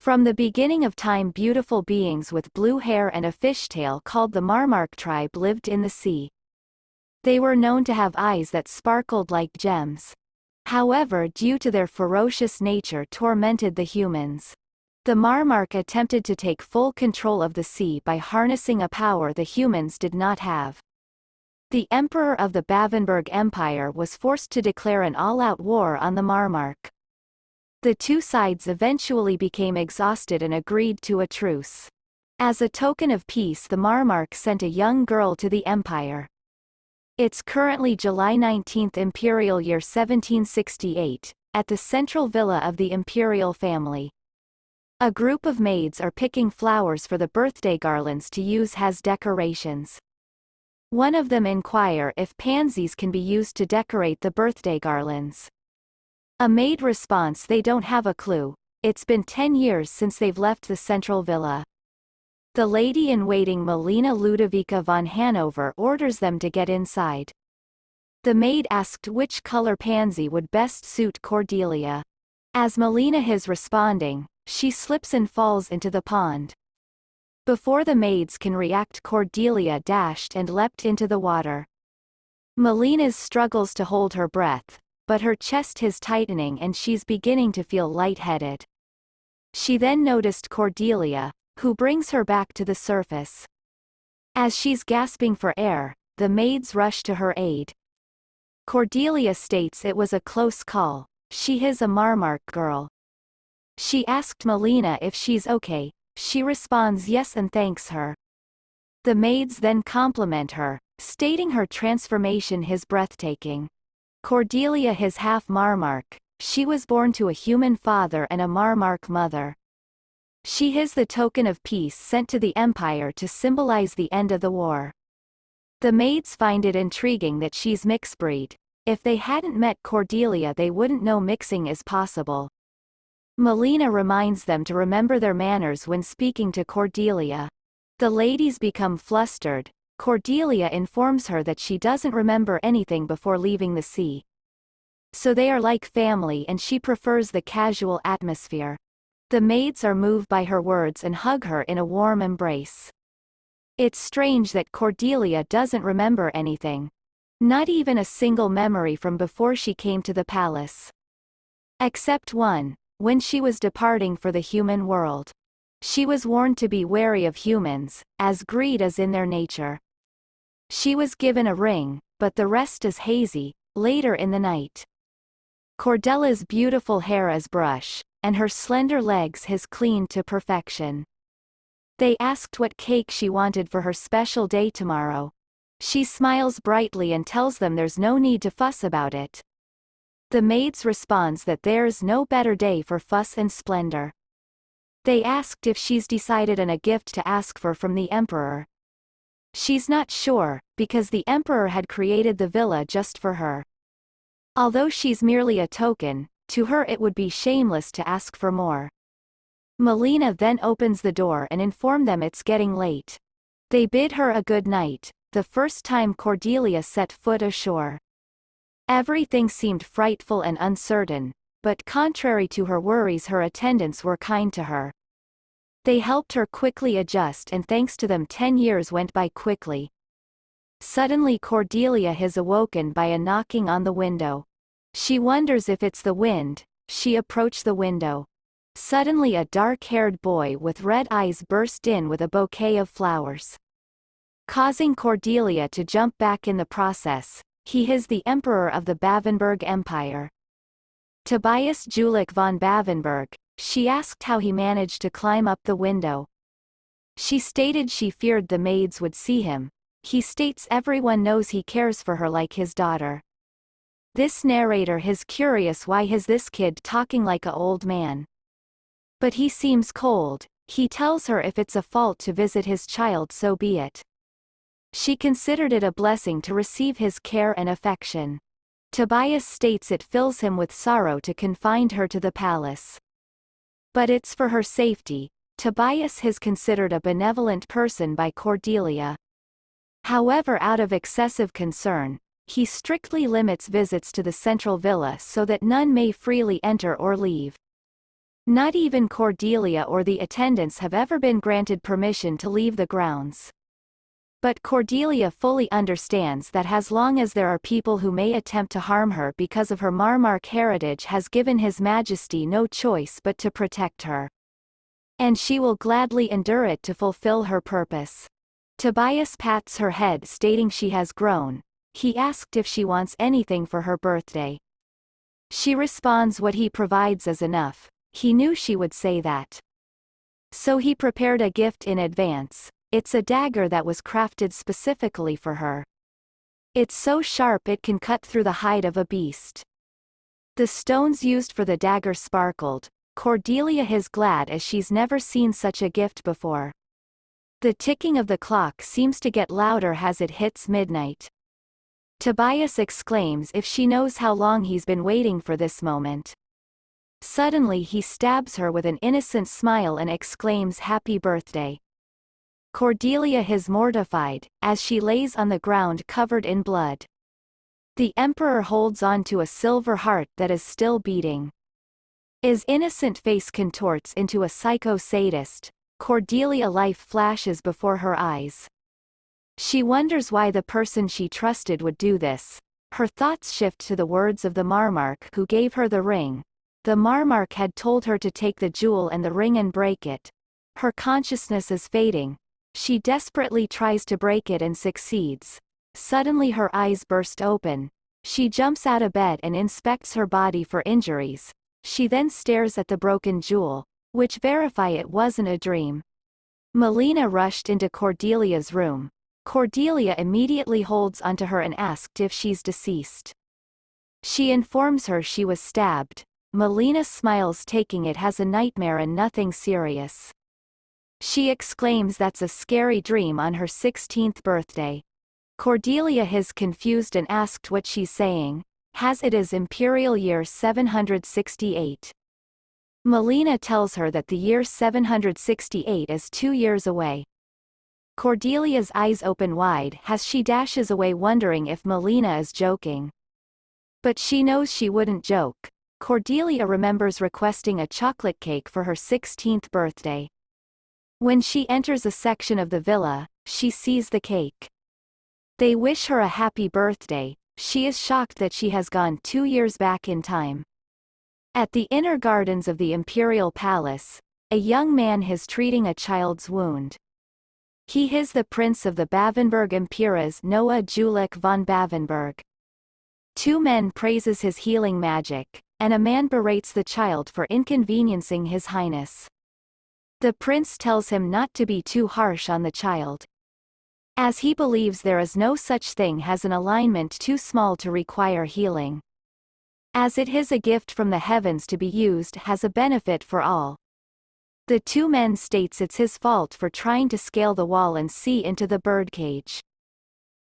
From the beginning of time, beautiful beings with blue hair and a fishtail called the Marmark tribe lived in the sea. They were known to have eyes that sparkled like gems. However, due to their ferocious nature, tormented the humans. The Marmark attempted to take full control of the sea by harnessing a power the humans did not have. The Emperor of the Babenberg Empire was forced to declare an all-out war on the Marmark. The two sides eventually became exhausted and agreed to a truce. As a token of peace, the Marmark sent a young girl to the empire. It's currently July 19, Imperial Year 1768, at the central villa of the imperial family. A group of maids are picking flowers for the birthday garlands to use as decorations. One of them inquire if pansies can be used to decorate the birthday garlands. A maid responds they don't have a clue. It's been 10 years since they've left the central villa. The lady-in-waiting Molina Ludovica von Hanover orders them to get inside. The maid asked which color pansy would best suit Cordelia. As Molina is responding, she slips and falls into the pond. Before the maids can react, Cordelia dashed and leapt into the water. Molina struggles to hold her breath, but her chest is tightening and she's beginning to feel lightheaded. She then noticed Cordelia, who brings her back to the surface. As she's gasping for air, the maids rush to her aid. Cordelia states it was a close call. She is a Marmark girl. She asked Molina if she's okay. She responds yes and thanks her. The maids then compliment her, stating her transformation is breathtaking. Cordelia is half Marmark. She was born to a human father and a Marmark mother. She is the token of peace sent to the empire to symbolize the end of the war. The maids find it intriguing that she's mixed breed. If they hadn't met Cordelia, they wouldn't know mixing is possible. Molina reminds them to remember their manners when speaking to Cordelia. The ladies become flustered. Cordelia informs her that she doesn't remember anything before leaving the sea. So they are like family and she prefers the casual atmosphere. The maids are moved by her words and hug her in a warm embrace. It's strange that Cordelia doesn't remember anything. Not even a single memory from before she came to the palace. Except one, when she was departing for the human world. She was warned to be wary of humans, as greed is in their nature. She was given a ring, but the rest is hazy. Later in the night, Cordelia's beautiful hair is brushed, and her slender legs is cleaned to perfection. They asked what cake she wanted for her special day tomorrow. She smiles brightly and tells them there's no need to fuss about it. The maids responds that there's no better day for fuss and splendor. They asked if she's decided on a gift to ask for from the emperor. She's not sure, because the emperor had created the villa just for her. Although she's merely a token, to her it would be shameless to ask for more. Molina then opens the door and informs them it's getting late. They bid her a good night, the first time Cordelia set foot ashore. Everything seemed frightful and uncertain, but contrary to her worries, her attendants were kind to her. They helped her quickly adjust, and thanks to them 10 years went by quickly. Suddenly Cordelia is awoken by a knocking on the window. She wonders if it's the wind. She approached the window. Suddenly a dark-haired boy with red eyes burst in with a bouquet of flowers, causing Cordelia to jump back in the process. He is the Emperor of the Babenberg Empire, Tobias Julich von Babenberg. She asked how he managed to climb up the window. She stated she feared the maids would see him. He states everyone knows he cares for her like his daughter. This narrator is curious why is this kid talking like a old man. But he seems cold. He tells her if it's a fault to visit his child, so be it. She considered it a blessing to receive his care and affection. Tobias states it fills him with sorrow to confine her to the palace. But it's for her safety. Tobias is considered a benevolent person by Cordelia. However, out of excessive concern, he strictly limits visits to the central villa so that none may freely enter or leave. Not even Cordelia or the attendants have ever been granted permission to leave the grounds. But Cordelia fully understands that as long as there are people who may attempt to harm her because of her Marmark heritage, has given His Majesty no choice but to protect her. And she will gladly endure it to fulfill her purpose. Tobias pats her head, stating she has grown. He asked if she wants anything for her birthday. She responds what he provides is enough. He knew she would say that. So he prepared a gift in advance. It's a dagger that was crafted specifically for her. It's so sharp it can cut through the hide of a beast. The stones used for the dagger sparkled. Cordelia is glad as she's never seen such a gift before. The ticking of the clock seems to get louder as it hits midnight. Tobias exclaims if she knows how long he's been waiting for this moment. Suddenly he stabs her with an innocent smile and exclaims happy birthday. Cordelia is mortified, as she lays on the ground covered in blood. The Emperor holds on to a silver heart that is still beating. His innocent face contorts into a psycho-sadist. Cordelia life flashes before her eyes. She wonders why the person she trusted would do this. Her thoughts shift to the words of the Marmark who gave her the ring. The Marmark had told her to take the jewel and the ring and break it. Her consciousness is fading. She desperately tries to break it and succeeds. Suddenly her eyes burst open. She jumps out of bed and inspects her body for injuries. She then stares at the broken jewel, which verify it wasn't a dream. Molina rushed into Cordelia's room. Cordelia immediately holds onto her and asked if she's deceased. She informs her she was stabbed. Molina smiles, taking it as a nightmare and nothing serious. She exclaims that's a scary dream on her 16th birthday. Cordelia is confused and asked what she's saying. Has it is Imperial year 768. Molina tells her that the year 768 is 2 years away. Cordelia's eyes open wide as she dashes away, wondering if Molina is joking. But she knows she wouldn't joke. Cordelia remembers requesting a chocolate cake for her 16th birthday. When she enters a section of the villa, she sees the cake. They wish her a happy birthday. She is shocked that she has gone 2 years back in time. At the inner gardens of the Imperial Palace, a young man is treating a child's wound. He is the prince of the Bavenberg Empiras, Noah Julich von Bavenberg. 2 men praises his healing magic, and a man berates the child for inconveniencing His Highness. The prince tells him not to be too harsh on the child, as he believes there is no such thing as an alignment too small to require healing, as it is a gift from the heavens to be used as a benefit for all. The 2 men states it's his fault for trying to scale the wall and see into the birdcage.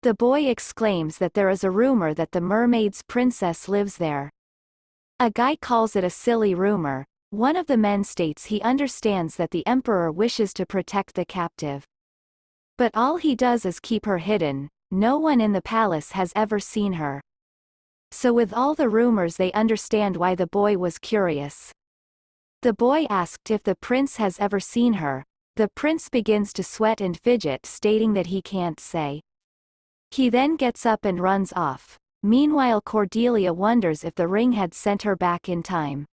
The boy exclaims that there is a rumor that the mermaid's princess lives there. A guy calls it a silly rumor. One of the men states he understands that the Emperor wishes to protect the captive. But all he does is keep her hidden. No one in the palace has ever seen her. So with all the rumors, they understand why the boy was curious. The boy asked if the prince has ever seen her. The prince begins to sweat and fidget, stating that he can't say. He then gets up and runs off. Meanwhile, Cordelia wonders if the ring had sent her back in time.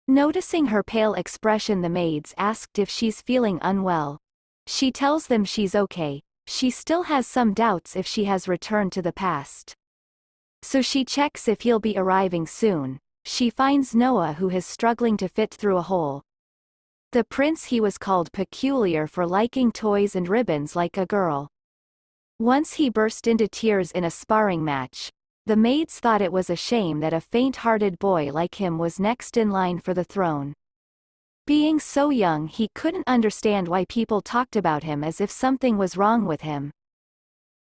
Noticing her pale expression, the maids asked if she's feeling unwell. She tells them she's okay. She still has some doubts if she has returned to the past. So she checks if he'll be arriving soon. She finds Noah, who is struggling to fit through a hole. The prince, he was called peculiar for liking toys and ribbons like a girl. Once he burst into tears in a sparring match. The maids thought it was a shame that a faint-hearted boy like him was next in line for the throne. Being so young, he couldn't understand why people talked about him as if something was wrong with him.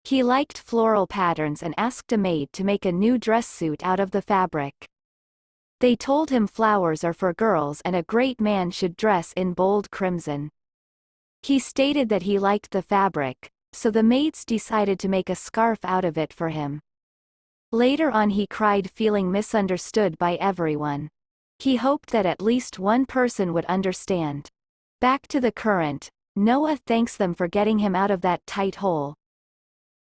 He liked floral patterns and asked a maid to make a new dress suit out of the fabric. They told him flowers are for girls and a great man should dress in bold crimson. He stated that he liked the fabric, so the maids decided to make a scarf out of it for him. Later on, he cried, feeling misunderstood by everyone. He hoped that at least one person would understand. Back to the current, Noah thanks them for getting him out of that tight hole.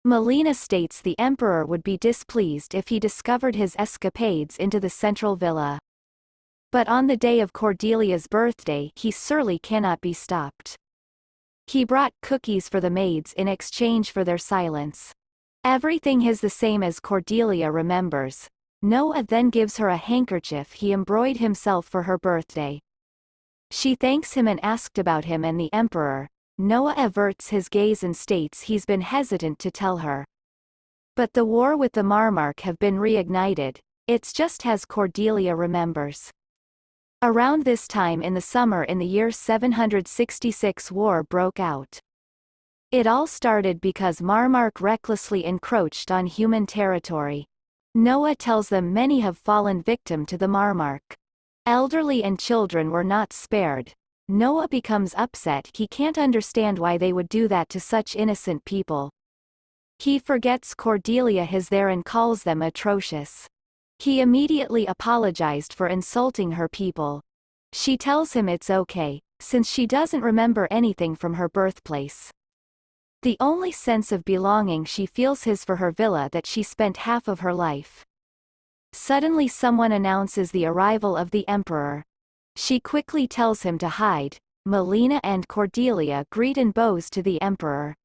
Molina states the emperor would be displeased if he discovered his escapades into the central villa. But on the day of Cordelia's birthday he surely cannot be stopped. He brought cookies for the maids in exchange for their silence. Everything is the same as Cordelia remembers. Noah then gives her a handkerchief he embroidered himself for her birthday. She thanks him and asked about him and the emperor. Noah averts his gaze and states he's been hesitant to tell her. But the war with the Marmark have been reignited, it's just as Cordelia remembers. Around this time in the summer in the year 766 war broke out. It all started because Marmark recklessly encroached on human territory. Noah tells them many have fallen victim to the Marmark. Elderly and children were not spared. Noah becomes upset, he can't understand why they would do that to such innocent people. He forgets Cordelia is there and calls them atrocious. He immediately apologized for insulting her people. She tells him it's okay, since she doesn't remember anything from her birthplace. The only sense of belonging she feels is for her villa that she spent half of her life. Suddenly someone announces the arrival of the emperor. She quickly tells him to hide. Molina and Cordelia greet and bows to the emperor.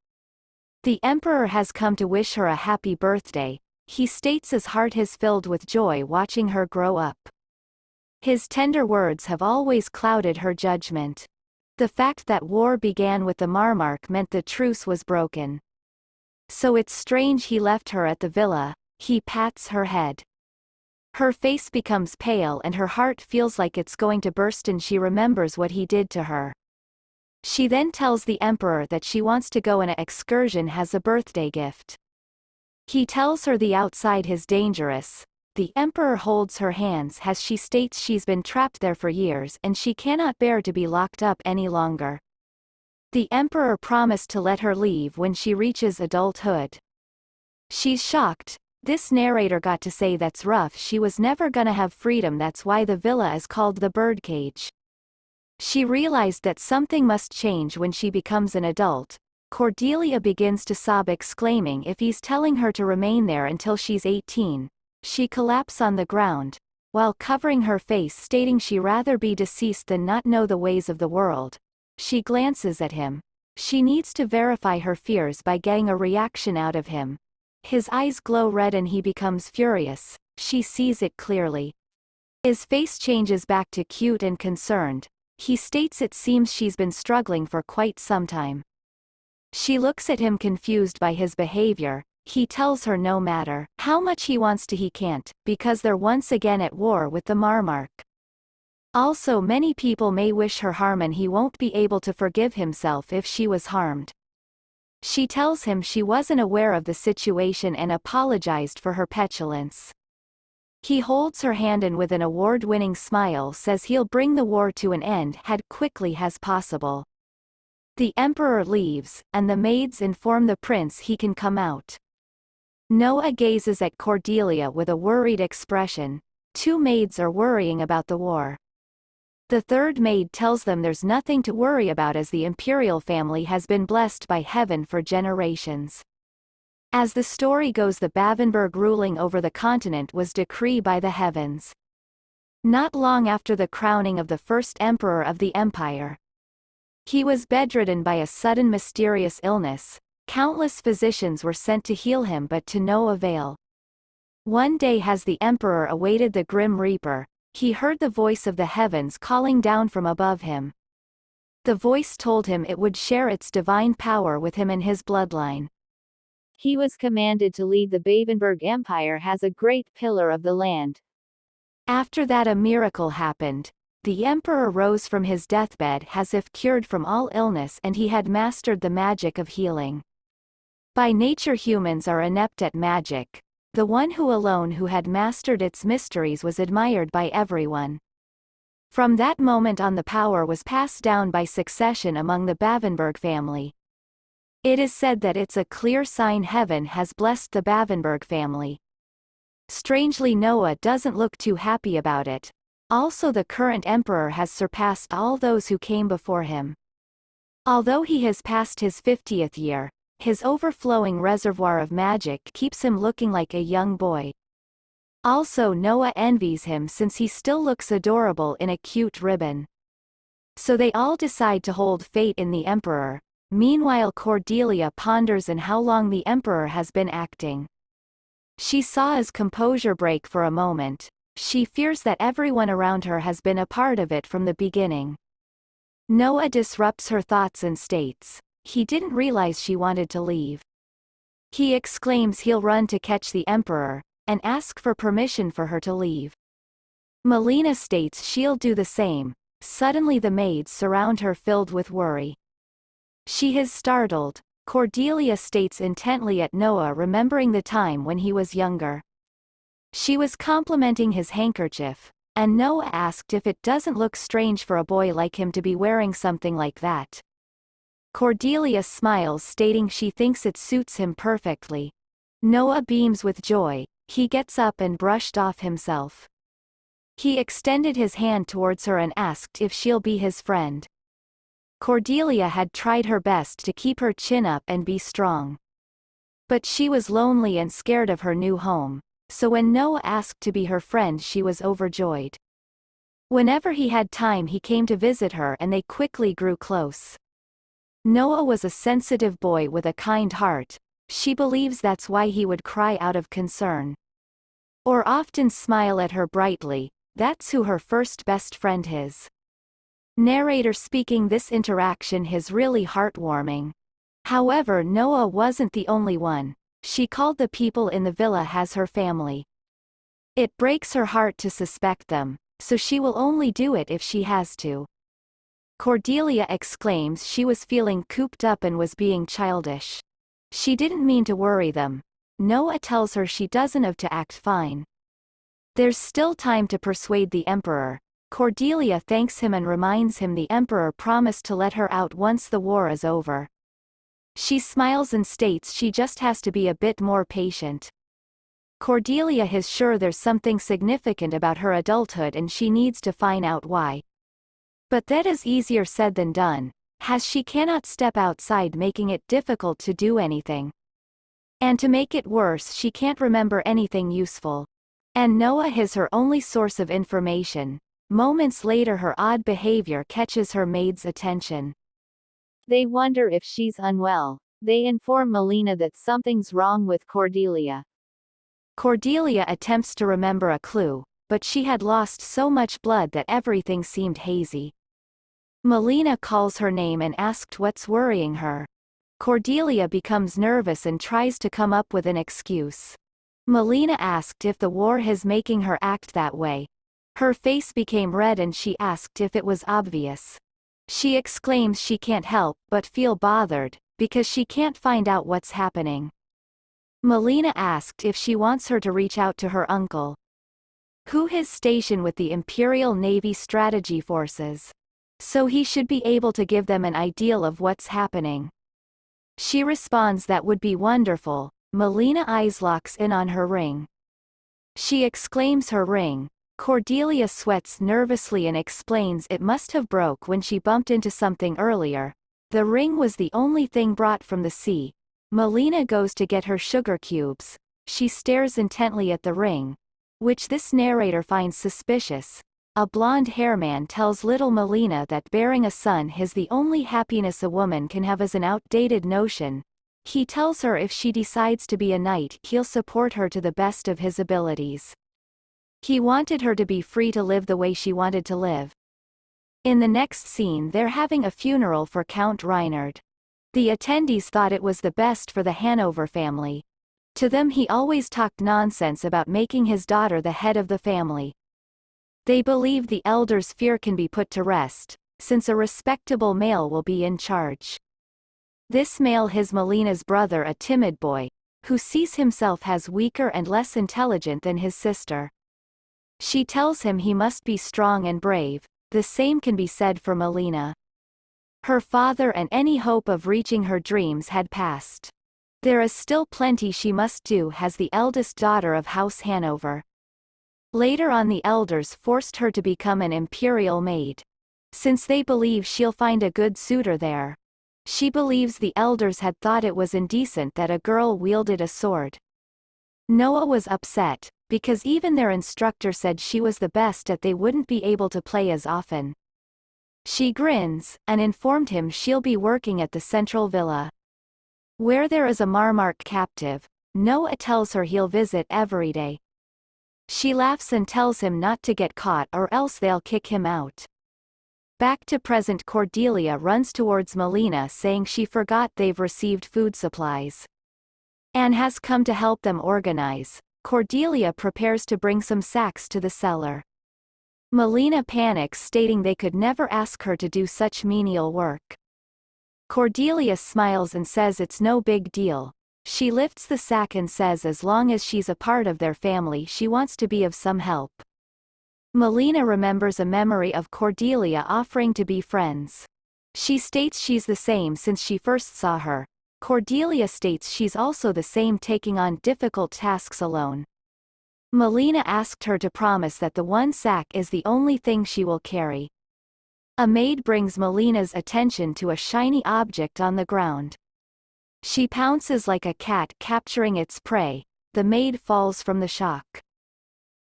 The emperor has come to wish her a happy birthday. He states his heart is filled with joy watching her grow up. His tender words have always clouded her judgment. The fact that war began with the Marmark meant the truce was broken. So it's strange he left her at the villa. He pats her head. Her face becomes pale and her heart feels like it's going to burst, and she remembers what he did to her. She then tells the emperor that she wants to go on an excursion as a birthday gift. He tells her the outside is dangerous. The emperor holds her hands as she states she's been trapped there for years and she cannot bear to be locked up any longer. The emperor promised to let her leave when she reaches adulthood. She's shocked. This narrator got to say that's rough, she was never gonna have freedom, that's why the villa is called the birdcage. She realized that something must change when she becomes an adult. Cordelia begins to sob, exclaiming if he's telling her to remain there until she's 18. She collapses on the ground, while covering her face, stating she'd rather be deceased than not know the ways of the world. She glances at him. She needs to verify her fears by getting a reaction out of him. His eyes glow red and he becomes furious. She sees it clearly. His face changes back to cute and concerned. He states it seems she's been struggling for quite some time. She looks at him confused by his behavior. He tells her no matter how much he wants to he can't, because they're once again at war with the Marmark. Also many people may wish her harm and he won't be able to forgive himself if she was harmed. She tells him she wasn't aware of the situation and apologized for her petulance. He holds her hand and with an award-winning smile says he'll bring the war to an end as quickly as possible. The emperor leaves, and the maids inform the prince he can come out. Noah gazes at Cordelia with a worried expression. Two maids are worrying about the war. The third maid tells them there's nothing to worry about as the imperial family has been blessed by heaven for generations. As the story goes, the Babenberg ruling over the continent was decreed by the heavens. Not long after the crowning of the first emperor of the empire, he was bedridden by a sudden mysterious illness. Countless physicians were sent to heal him but to no avail. One day as the emperor awaited the Grim Reaper, he heard the voice of the heavens calling down from above him. The voice told him it would share its divine power with him and his bloodline. He was commanded to lead the Babenberg Empire as a great pillar of the land. After that a miracle happened. The emperor rose from his deathbed as if cured from all illness and he had mastered the magic of healing. By nature humans are inept at magic. The one who alone who had mastered its mysteries was admired by everyone. From that moment on the power was passed down by succession among the Babenberg family. It is said that it's a clear sign heaven has blessed the Babenberg family. Strangely, Noah doesn't look too happy about it. Also, the current emperor has surpassed all those who came before him. Although he has passed his 50th year, his overflowing reservoir of magic keeps him looking like a young boy. Also, Noah envies him since he still looks adorable in a cute ribbon. So they all decide to hold fate in the emperor. Meanwhile, Cordelia ponders on how long the emperor has been acting. She saw his composure break for a moment. She fears that everyone around her has been a part of it from the beginning. Noah disrupts her thoughts and states, he didn't realize she wanted to leave. He exclaims he'll run to catch the emperor, and ask for permission for her to leave. Molina states she'll do the same. Suddenly the maids surround her filled with worry. She is startled. Cordelia states intently at Noah, remembering the time when he was younger. She was complimenting his handkerchief, and Noah asked if it doesn't look strange for a boy like him to be wearing something like that. Cordelia smiles, stating she thinks it suits him perfectly. Noah beams with joy. He gets up and brushed off himself. He extended his hand towards her and asked if she'll be his friend. Cordelia had tried her best to keep her chin up and be strong. But she was lonely and scared of her new home, so when Noah asked to be her friend she was overjoyed. Whenever he had time he came to visit her and they quickly grew close. Noah was a sensitive boy with a kind heart. She believes that's why he would cry out of concern. Or often smile at her brightly. That's who her first best friend is. Narrator speaking, this interaction is really heartwarming. However, Noah wasn't the only one. She called the people in the villa as her family. It breaks her heart to suspect them, so she will only do it if she has to. Cordelia exclaims she was feeling cooped up and was being childish. She didn't mean to worry them. Noah tells her she doesn't have to act fine. There's still time to persuade the emperor. Cordelia thanks him and reminds him the emperor promised to let her out once the war is over. She smiles and states she just has to be a bit more patient. Cordelia is sure there's something significant about her adulthood and she needs to find out why. But that is easier said than done, as she cannot step outside, making it difficult to do anything. And to make it worse, she can't remember anything useful. And Noah is her only source of information. Moments later her odd behavior catches her maid's attention. They wonder if she's unwell. They inform Molina that something's wrong with Cordelia. Cordelia attempts to remember a clue, but she had lost so much blood that everything seemed hazy. Molina calls her name and asked what's worrying her. Cordelia becomes nervous and tries to come up with an excuse. Molina asked if the war is making her act that way. Her face became red and she asked if it was obvious. She exclaims she can't help but feel bothered, because she can't find out what's happening. Molina asked if she wants her to reach out to her uncle, who is stationed with the Imperial Navy Strategy Forces. So he should be able to give them an idea of what's happening. She responds that would be wonderful. Molina eyes locks in on her ring. She exclaims her ring. Cordelia sweats nervously and explains it must have broke when she bumped into something earlier. The ring was the only thing brought from the sea. Molina goes to get her sugar cubes. She stares intently at the ring, which this narrator finds suspicious. A blonde-haired man tells little Molina that bearing a son is the only happiness a woman can have is an outdated notion. He tells her if she decides to be a knight, he'll support her to the best of his abilities. He wanted her to be free to live the way she wanted to live. In the next scene they're having a funeral for Count Reinhard. The attendees thought it was the best for the Hanover family. To them he always talked nonsense about making his daughter the head of the family. They believe the elders' fear can be put to rest, since a respectable male will be in charge. This male is Molina's brother, a timid boy, who sees himself as weaker and less intelligent than his sister. She tells him he must be strong and brave. The same can be said for Molina. Her father and any hope of reaching her dreams had passed. There is still plenty she must do as the eldest daughter of House Hanover. Later on, the elders forced her to become an imperial maid. Since they believe she'll find a good suitor there. She believes the elders had thought it was indecent that a girl wielded a sword. Noah was upset, because even their instructor said she was the best at they wouldn't be able to play as often. She grins, and informed him she'll be working at the central villa, where there is a Marmark captive. Noah tells her he'll visit every day. She laughs and tells him not to get caught or else they'll kick him out. Back to present, Cordelia runs towards Molina saying she forgot they've received food supplies. Anne has come to help them organize. Cordelia prepares to bring some sacks to the cellar. Molina panics, stating they could never ask her to do such menial work. Cordelia smiles and says it's no big deal. She lifts the sack and says as long as she's a part of their family she wants to be of some help. Molina remembers a memory of Cordelia offering to be friends. She states she's the same since she first saw her. Cordelia states she's also the same, taking on difficult tasks alone. Molina asked her to promise that the one sack is the only thing she will carry. A maid brings Molina's attention to a shiny object on the ground. She pounces like a cat capturing its prey. The maid falls from the shock.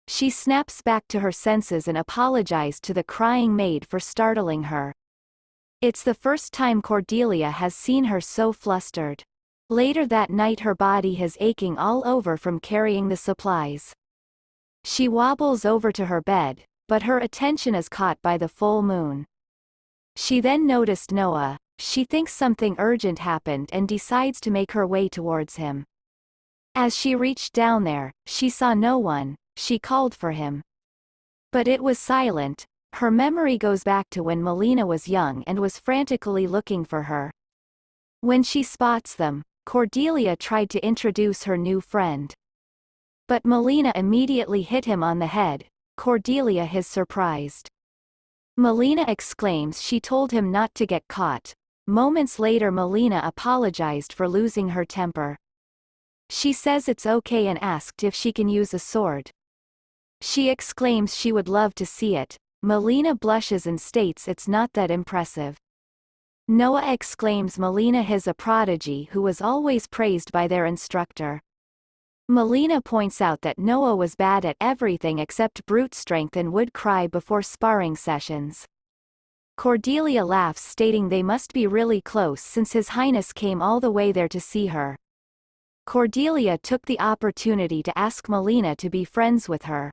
She snaps back to her senses and apologizes to the crying maid for startling her. It's the first time Cordelia has seen her so flustered. Later that night her body is aching all over from carrying the supplies. She wobbles over to her bed, but her attention is caught by the full moon. She then noticed Noah. She thinks something urgent happened and decides to make her way towards him. As she reached down there, she saw no one. She called for him, but it was silent. Her memory goes back to when Molina was young and was frantically looking for her. When she spots them, Cordelia tried to introduce her new friend, but Molina immediately hit him on the head. Cordelia is surprised. Molina exclaims she told him not to get caught. Moments later Molina apologized for losing her temper. She says it's okay and asked if she can use a sword. She exclaims she would love to see it. Molina blushes and states it's not that impressive. Noah exclaims Molina is a prodigy who was always praised by their instructor. Molina points out that Noah was bad at everything except brute strength and would cry before sparring sessions. Cordelia laughs, stating they must be really close since His Highness came all the way there to see her. Cordelia took the opportunity to ask Molina to be friends with her.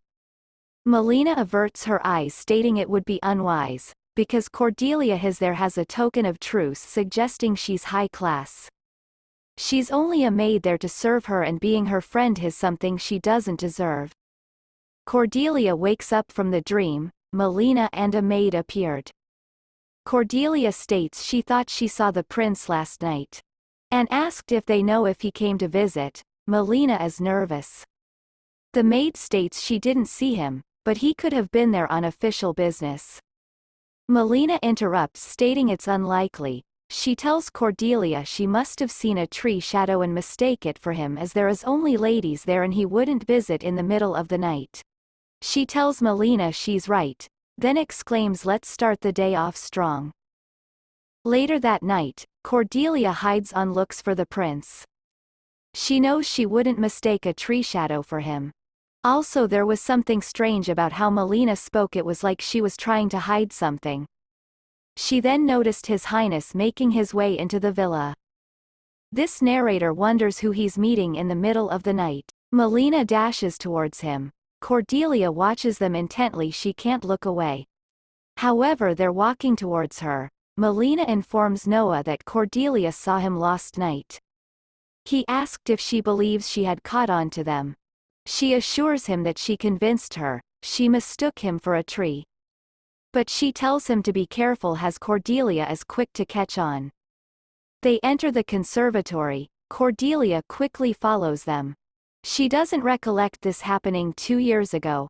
Molina averts her eyes, stating it would be unwise, because Cordelia has a token of truce, suggesting she's high class. She's only a maid there to serve her, and being her friend is something she doesn't deserve. Cordelia wakes up from the dream. Molina and a maid appeared. Cordelia states she thought she saw the prince last night, and asked if they know if he came to visit. Molina is nervous. The maid states she didn't see him, but he could have been there on official business. Molina interrupts, stating it's unlikely. She tells Cordelia she must have seen a tree shadow and mistake it for him, as there is only ladies there and he wouldn't visit in the middle of the night. She tells Molina she's right, then exclaims let's start the day off strong. Later that night, Cordelia hides on looks for the prince. She knows she wouldn't mistake a tree shadow for him. Also, there was something strange about how Molina spoke. It was like she was trying to hide something. She then noticed His Highness making his way into the villa. This narrator wonders who he's meeting in the middle of the night. Molina dashes towards him. Cordelia watches them intently. She can't look away. However, they're walking towards her. Molina informs Noah that Cordelia saw him last night. He asked if she believes she had caught on to them. She assures him that she convinced her. She mistook him for a tree. But she tells him to be careful as Cordelia is quick to catch on. They enter the conservatory. Cordelia quickly follows them. She doesn't recollect this happening 2 years ago.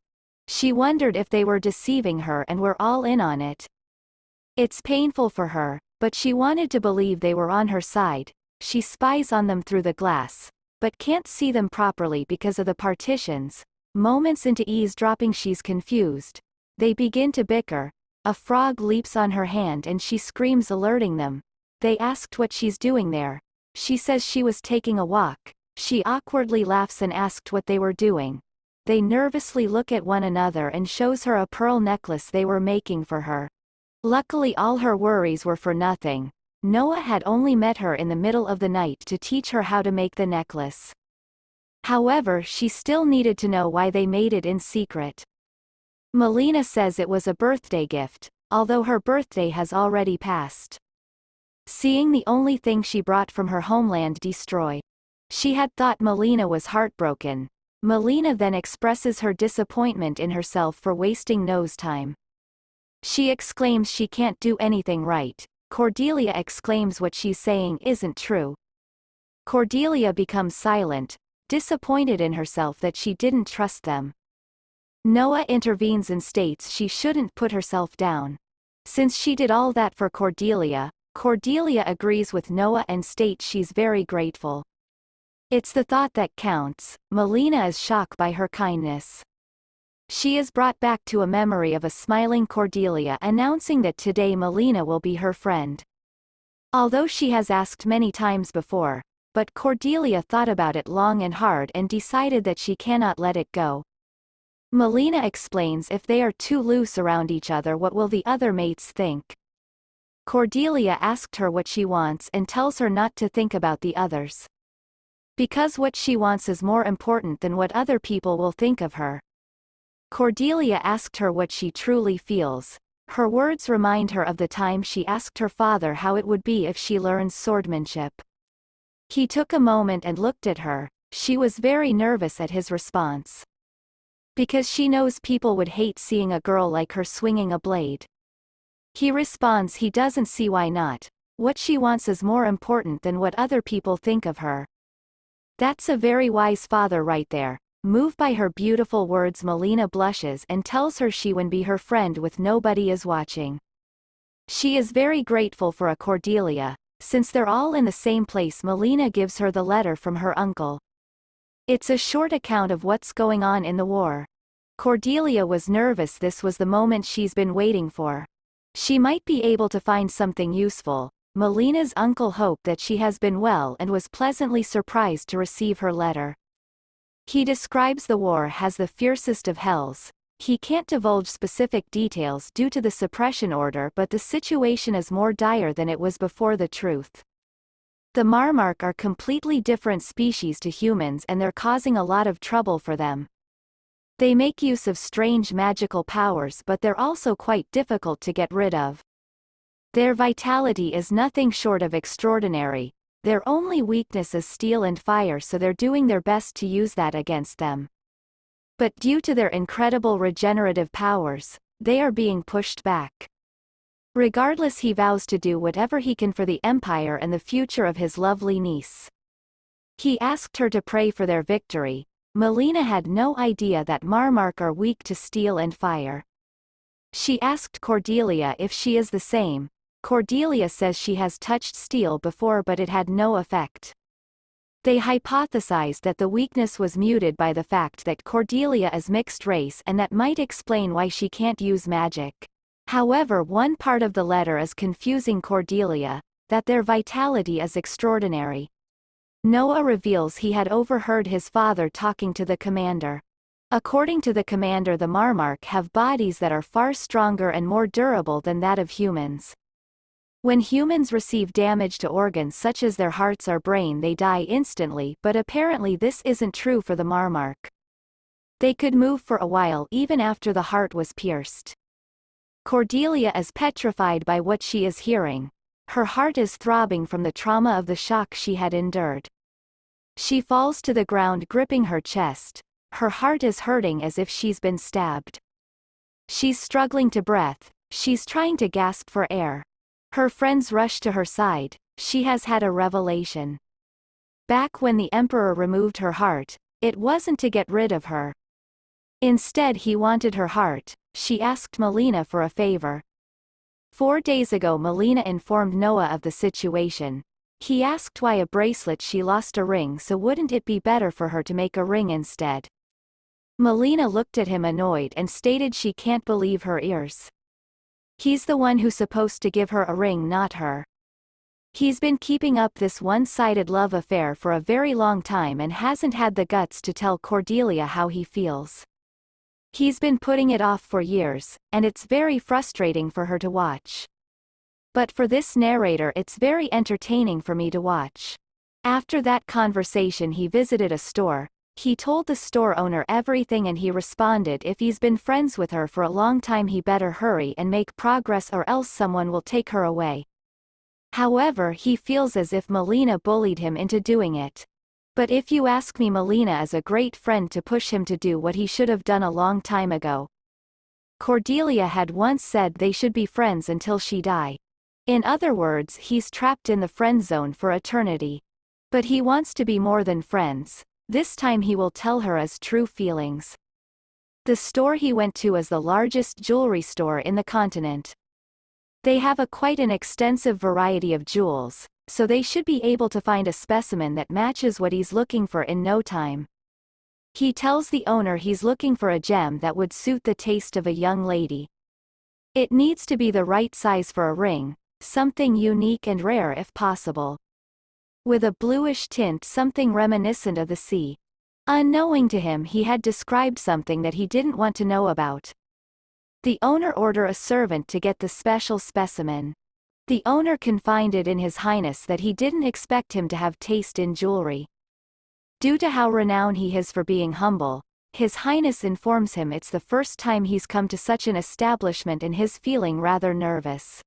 She wondered if they were deceiving her and were all in on it. It's painful for her, but she wanted to believe they were on her side. She spies on them through the glass, but can't see them properly because of the partitions. Moments into eavesdropping she's confused. They begin to bicker. A frog leaps on her hand and she screams, alerting them. They asked what she's doing there. She says she was taking a walk. She awkwardly laughs and asked what they were doing. They nervously look at one another and shows her a pearl necklace they were making for her. Luckily all her worries were for nothing. Noah had only met her in the middle of the night to teach her how to make the necklace. However, she still needed to know why they made it in secret. Molina says it was a birthday gift, although her birthday has already passed. Seeing the only thing she brought from her homeland destroyed, she had thought Molina was heartbroken. Molina then expresses her disappointment in herself for wasting Noah's time. She exclaims she can't do anything right. Cordelia exclaims what she's saying isn't true. Cordelia becomes silent, disappointed in herself that she didn't trust them. Noah intervenes and states she shouldn't put herself down. Since she did all that for Cordelia, Cordelia agrees with Noah and states she's very grateful. It's the thought that counts. Molina is shocked by her kindness. She is brought back to a memory of a smiling Cordelia announcing that today Molina will be her friend. Although she has asked many times before, but Cordelia thought about it long and hard and decided that she cannot let it go. Molina explains if they are too loose around each other, what will the other mates think? Cordelia asked her what she wants and tells her not to think about the others. Because what she wants is more important than what other people will think of her. Cordelia asked her what she truly feels. Her words remind her of the time she asked her father how it would be if she learns swordmanship. He took a moment and looked at her. She was very nervous at his response. Because she knows people would hate seeing a girl like her swinging a blade. He responds he doesn't see why not. What she wants is more important than what other people think of her. That's a very wise father right there. Moved by her beautiful words, Molina blushes and tells her she would be her friend with nobody is watching. She is very grateful for a Cordelia. Since they're all in the same place, Molina gives her the letter from her uncle. It's a short account of what's going on in the war. Cordelia was nervous. This was the moment she's been waiting for. She might be able to find something useful. Molina's uncle hoped that she has been well and was pleasantly surprised to receive her letter. He describes the war as the fiercest of hells. He can't divulge specific details due to the suppression order, but the situation is more dire than it was before the truth. The Marmark are completely different species to humans and they're causing a lot of trouble for them. They make use of strange magical powers, but they're also quite difficult to get rid of. Their vitality is nothing short of extraordinary. Their only weakness is steel and fire, so they're doing their best to use that against them. But due to their incredible regenerative powers, they are being pushed back. Regardless, he vows to do whatever he can for the Empire and the future of his lovely niece. He asked her to pray for their victory. Molina had no idea that Marmark are weak to steel and fire. She asked Cordelia if she is the same. Cordelia says she has touched steel before but it had no effect. They hypothesized that the weakness was muted by the fact that Cordelia is mixed race, and that might explain why she can't use magic. However, one part of the letter is confusing Cordelia, that their vitality is extraordinary. Noah reveals he had overheard his father talking to the commander. According to the commander, the Marmark have bodies that are far stronger and more durable than that of humans. When humans receive damage to organs such as their hearts or brain, they die instantly, but apparently this isn't true for the Marmark. They could move for a while even after the heart was pierced. Cordelia is petrified by what she is hearing. Her heart is throbbing from the trauma of the shock she had endured. She falls to the ground, gripping her chest. Her heart is hurting as if she's been stabbed. She's struggling to breath. She's trying to gasp for air. Her friends rush to her side. She has had a revelation. Back when the Emperor removed her heart, it wasn't to get rid of her. Instead, he wanted her heart. She asked Molina for a favor. 4 days ago, Molina informed Noah of the situation. He asked why a bracelet she lost a ring, so wouldn't it be better for her to make a ring instead? Molina looked at him annoyed and stated she can't believe her ears. He's the one who's supposed to give her a ring, not her. He's been keeping up this one-sided love affair for a very long time and hasn't had the guts to tell Cordelia how he feels. He's been putting it off for years, and it's very frustrating for her to watch. But for this narrator, it's very entertaining for me to watch. After that conversation, he visited a store. He told the store owner everything and he responded if he's been friends with her for a long time he better hurry and make progress or else someone will take her away. However, he feels as if Molina bullied him into doing it. But if you ask me, Molina is a great friend to push him to do what he should have done a long time ago. Cordelia had once said they should be friends until she die. In other words, he's trapped in the friend zone for eternity. But he wants to be more than friends. This time he will tell her his true feelings. The store he went to is the largest jewelry store in the continent. They have quite an extensive variety of jewels, so they should be able to find a specimen that matches what he's looking for in no time. He tells the owner he's looking for a gem that would suit the taste of a young lady. It needs to be the right size for a ring, something unique and rare if possible. With a bluish tint, something reminiscent of the sea. Unknowing to him, he had described something that he didn't want to know about. The owner ordered a servant to get the special specimen. The owner confided in His Highness that he didn't expect him to have taste in jewelry. Due to how renowned he is for being humble, His Highness informs him it's the first time he's come to such an establishment and he's feeling rather nervous.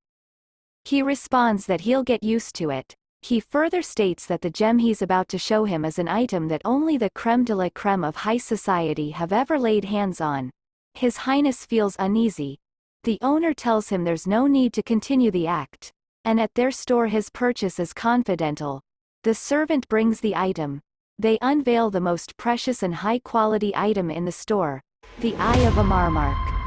He responds that he'll get used to it. He further states that the gem he's about to show him is an item that only the creme de la creme of high society have ever laid hands on. His Highness feels uneasy. The owner tells him there's no need to continue the act, and at their store his purchase is confidential. The servant brings the item. They unveil the most precious and high-quality item in the store, the eye of a marmark.